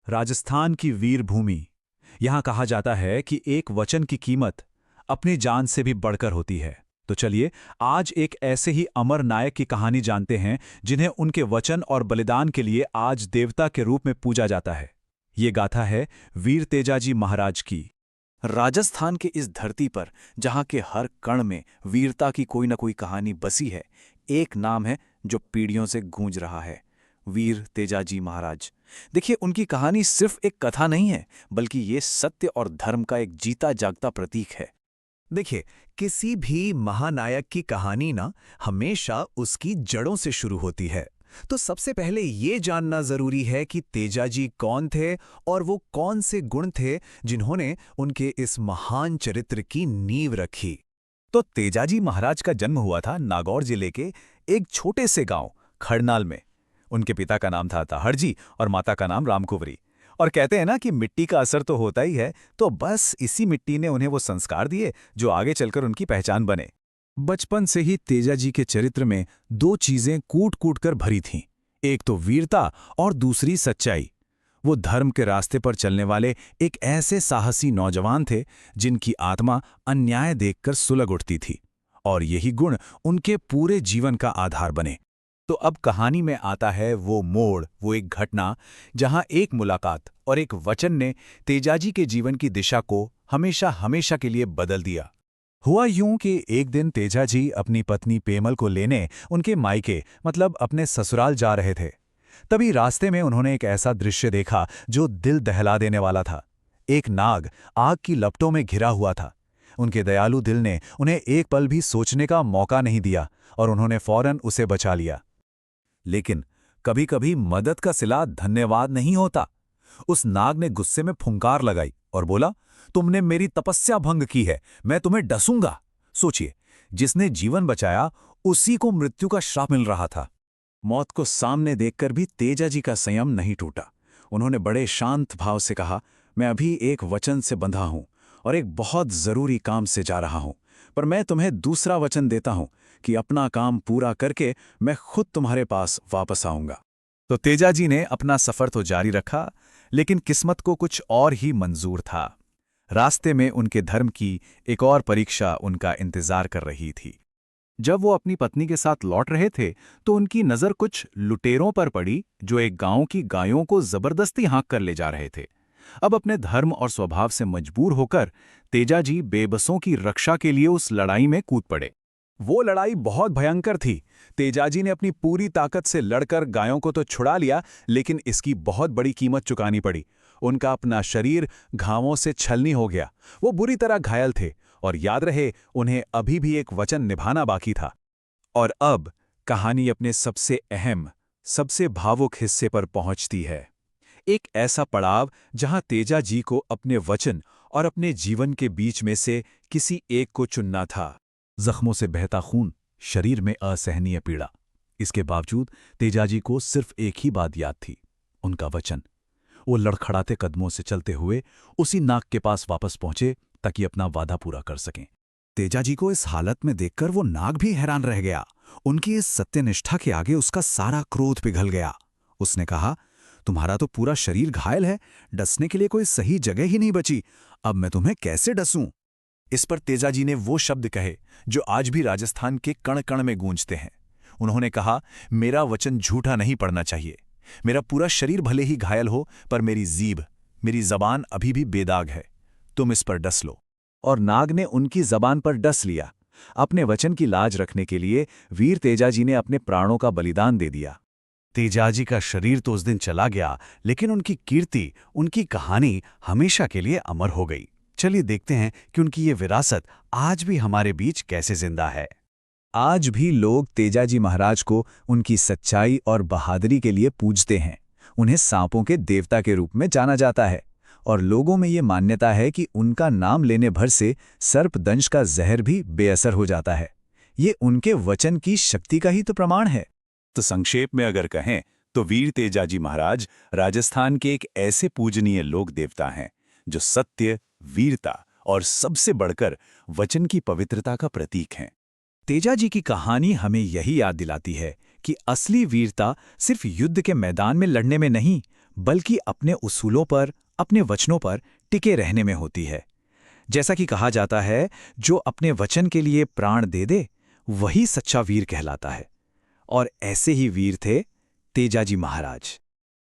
राजस्थान की वीर भूमि। यहाँ कहा जाता है कि एक वचन की कीमत अपनी जान से भी बढ़कर होती है। तो चलिए आज एक ऐसे ही अमर नायक की कहानी जानते हैं जिन्हें उनके वचन और बलिदान के लिए आज देवता के रूप में पूजा जाता है। ये गाथा है वीर तेजाजी महाराज की। राजस्थान के इस धरती पर जहाँ के हर कण में वीरता की कोई न कोई कहानी बसी है, एक नाम है जो पीढ़ियों से गूंज रहा है, वीर तेजाजी महाराज। देखिए, उनकी कहानी सिर्फ एक कथा नहीं है, बल्कि ये सत्य और धर्म का एक जीता जागता प्रतीक है। देखिए, किसी भी महानायक की कहानी ना हमेशा उसकी जड़ों से शुरू होती है। तो सबसे पहले ये जानना जरूरी है कि तेजाजी कौन थे और वो कौन से गुण थे जिन्होंने उनके इस महान चरित्र की नींव रखी। तो तेजाजी महाराज का जन्म हुआ था नागौर जिले के एक छोटे से गांव खड़नाल में। उनके पिता का नाम था ताहड़जी और माता का नाम रामकुंवरी। और कहते हैं ना कि मिट्टी का असर तो होता ही है, तो बस इसी मिट्टी ने उन्हें वो संस्कार दिए जो आगे चलकर उनकी पहचान बने। बचपन से ही तेजाजी के चरित्र में दो चीजें कूट कूट कर भरी थीं, एक तो वीरता और दूसरी सच्चाई। वो धर्म के रास्ते पर चलने वाले एक ऐसे साहसी नौजवान थे जिनकी आत्मा अन्याय देखकर सुलग उठती थी, और यही गुण उनके पूरे जीवन का आधार बने। तो अब कहानी में आता है वो मोड़, वो एक घटना जहां एक मुलाकात और एक वचन ने तेजाजी के जीवन की दिशा को हमेशा हमेशा के लिए बदल दिया। हुआ यूं कि एक दिन तेजाजी अपनी पत्नी पेमल को लेने उनके मायके मतलब अपने ससुराल जा रहे थे। तभी रास्ते में उन्होंने एक ऐसा दृश्य देखा जो दिल दहला देने वाला था। एक नाग आग की लपटों में घिरा हुआ था। उनके दयालु दिल ने उन्हें एक पल भी सोचने का मौका नहीं दिया और उन्होंने फौरन उसे बचा लिया। लेकिन कभी कभी मदद का सिला धन्यवाद नहीं होता। उस नाग ने गुस्से में फुंकार लगाई और बोला, तुमने मेरी तपस्या भंग की है, मैं तुम्हें डसूंगा। सोचिए, जिसने जीवन बचाया उसी को मृत्यु का श्राप मिल रहा था। मौत को सामने देखकर भी तेजाजी का संयम नहीं टूटा। उन्होंने बड़े शांत भाव से कहा, मैं अभी एक वचन से बंधा हूं और एक बहुत जरूरी काम से जा रहा हूं, पर मैं तुम्हें दूसरा वचन देता हूं कि अपना काम पूरा करके मैं खुद तुम्हारे पास वापस आऊंगा। तो तेजाजी ने अपना सफर तो जारी रखा, लेकिन किस्मत को कुछ और ही मंजूर था। रास्ते में उनके धर्म की एक और परीक्षा उनका इंतजार कर रही थी। जब वो अपनी पत्नी के साथ लौट रहे थे तो उनकी नज़र कुछ लुटेरों पर पड़ी जो एक गांव की गायों को जबरदस्ती हाँक कर ले जा रहे थे। अब अपने धर्म और स्वभाव से मजबूर होकर तेजाजी बेबसों की रक्षा के लिए उस लड़ाई में कूद पड़े। वो लड़ाई बहुत भयंकर थी। तेजाजी ने अपनी पूरी ताकत से लड़कर गायों को तो छुड़ा लिया, लेकिन इसकी बहुत बड़ी कीमत चुकानी पड़ी। उनका अपना शरीर घावों से छलनी हो गया। वो बुरी तरह घायल थे और याद रहे, उन्हें अभी भी एक वचन निभाना बाकी था। और अब कहानी अपने सबसे अहम, सबसे भावुक हिस्से पर पहुंचती है। एक ऐसा पड़ाव जहां तेजाजी को अपने वचन और अपने जीवन के बीच में से किसी एक को चुनना था। जख्मों से बहता खून, शरीर में असहनीय पीड़ा। इसके बावजूद तेजाजी को सिर्फ एक ही बात याद थी, उनका वचन। वो लड़खड़ाते कदमों से चलते हुए उसी नाग के पास वापस पहुंचे ताकि अपना वादा पूरा कर सकें। तेजाजी को इस हालत में देखकर वो नाग भी हैरान रह गया। उनकी इस सत्यनिष्ठा के आगे उसका सारा क्रोध पिघल गया। उसने कहा, तुम्हारा तो पूरा शरीर घायल है, डसने के लिए कोई सही जगह ही नहीं बची। अब मैं तुम्हें कैसे डसूं? इस पर तेजाजी ने वो शब्द कहे जो आज भी राजस्थान के कण कण में गूंजते हैं। उन्होंने कहा, मेरा वचन झूठा नहीं पड़ना चाहिए। मेरा पूरा शरीर भले ही घायल हो, पर मेरी जीभ, मेरी जबान अभी भी बेदाग है। तुम इस पर डस लो। और नाग ने उनकी जबान पर डस लिया। अपने वचन की लाज रखने के लिए वीर तेजाजी ने अपने प्राणों का बलिदान दे दिया। तेजाजी का शरीर तो उस दिन चला गया, लेकिन उनकी कीर्ति, उनकी कहानी हमेशा के लिए अमर हो गई। चलिए देखते हैं कि उनकी ये विरासत आज भी हमारे बीच कैसे जिंदा है। आज भी लोग तेजाजी महाराज को उनकी सच्चाई और बहादुरी के लिए पूजते हैं। उन्हें सांपों के देवता के रूप में जाना जाता है और लोगों में ये मान्यता है कि उनका नाम लेने भर से सर्पदंश का जहर भी बेअसर हो जाता है। ये उनके वचन की शक्ति का ही तो प्रमाण है। तो संक्षेप में अगर कहें तो वीर तेजाजी महाराज राजस्थान के एक ऐसे पूजनीय लोक देवता हैं जो सत्य, वीरता और सबसे बढ़कर वचन की पवित्रता का प्रतीक हैं। तेजाजी की कहानी हमें यही याद दिलाती है कि असली वीरता सिर्फ युद्ध के मैदान में लड़ने में नहीं, बल्कि अपने उसूलों पर, अपने वचनों पर टिके रहने में होती है। जैसा कि कहा जाता है, जो अपने वचन के लिए प्राण दे दे, वही सच्चा वीर कहलाता है। और ऐसे ही वीर थे तेजाजी महाराज।